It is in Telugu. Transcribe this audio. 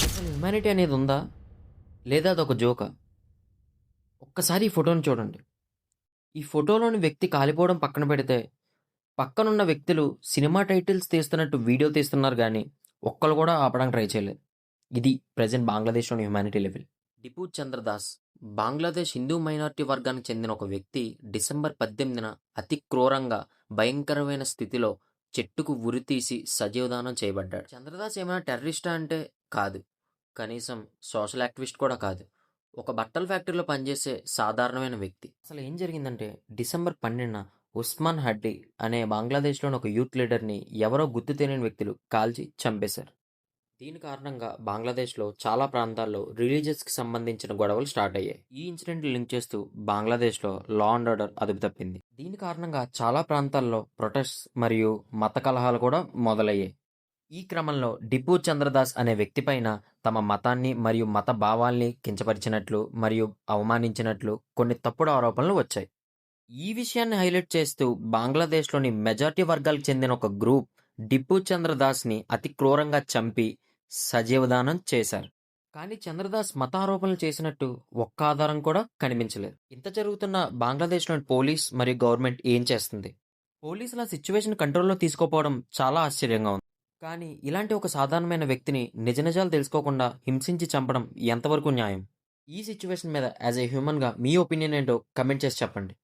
అసలు హ్యుమానిటీ అనేది ఉందా? లేదా అదొక జోకా? ఒక్కసారి ఈ ఫోటోని చూడండి. ఈ ఫోటోలోని వ్యక్తి కాలిపోవడం పక్కన పెడితే, పక్కనున్న వ్యక్తులు సినిమా టైటిల్స్ తీస్తున్నట్టు వీడియో తీస్తున్నారు గానీ, ఒక్కళ్ళు గూడా ఆపడానికి ట్రై చేయలేదు. ఇది ప్రెజెంట్ బంగ్లాదేశ్‌లోని humanity level. Dipu Chandradas Bangladesh Hindu minority వర్గానికి చెందిన ఒక వ్యక్తి డిసెంబర్ 18న అతి క్రూరంగా, భయంకరమైన స్థితిలో చెట్టుకు ఉరితీసి సజీవదానం చేయబడ్డాడు. చంద్రదాస్ ఏమైనా టెర్రరిస్టా అంటే కాదు. కనీసం సోషల్ యాక్టివిస్ట్ కూడా కాదు. ఒక బట్టల ఫ్యాక్టరీలో పనిచేసే సాధారణమైన వ్యక్తి. అసలు ఏం జరిగిందంటే డిసెంబర్ 12న ఉస్మాన్ హడ్డీ అనే బంగ్లాదేశ్‌లోని ఒక యూత్ లీడర్‌ని ఎవరో గుర్తు తెలియని వ్యక్తులు కాల్చి చంపేశారు. దీని కారణంగా బంగ్లాదేశ్‌లో చాలా ప్రాంతాల్లో రిలీజియస్‌కి సంబంధించిన గొడవలు స్టార్ట్ అయ్యాయి. ఈ ఇన్సిడెంట్‌ని లింక్ చేస్తూ బంగ్లాదేశ్‌లో లా అండ్ ఆర్డర్ అదుపు తప్పింది. దీని కారణంగా చాలా ప్రాంతాల్లో ప్రొటెస్ట్స్ మరియు మత కలహాలు కూడా మొదలయ్యాయి. ఈ క్రమంలో డిపూ చంద్రదాస్ అనే వ్యక్తిపైన తమ మతాన్ని మరియు మత భావాల్ని కించపరిచినట్లు మరియు అవమానించినట్లు కొన్ని తప్పుడు ఆరోపణలు వచ్చాయి. ఈ విషయాన్ని హైలైట్ చేస్తూ బంగ్లాదేశ్‌లోని మెజారిటీ వర్గాలకు చెందిన ఒక గ్రూప్ డిపూ చంద్రదాస్‌ని అతి క్రూరంగా చంపి సజీవదానం చేశారు. కానీ చంద్రదాస్ మత ఆరోపణలు చేసినట్టు ఒక్క ఆధారం కూడా కనిపించలేదు. ఇంత జరుగుతున్న బంగ్లాదేశ్‌లోని పోలీస్ మరియు గవర్నమెంట్ ఏం చేస్తుంది? పోలీసులు ఆ సిట్యుయేషన్ కంట్రోల్‌లో తీసుకోపోవడం చాలా ఆశ్చర్యంగా ఉంది. కానీ ఇలాంటి ఒక సాధారణమైన వ్యక్తిని నిజ నిజాలు తెలుసుకోకుండా హింసించి చంపడం ఎంతవరకు న్యాయం? ఈ సిట్యుయేషన్ మీద యాజ్ ఎ హ్యూమన్‌గా మీ ఒపీనియన్ ఏంటో కమెంట్ చేసి చెప్పండి.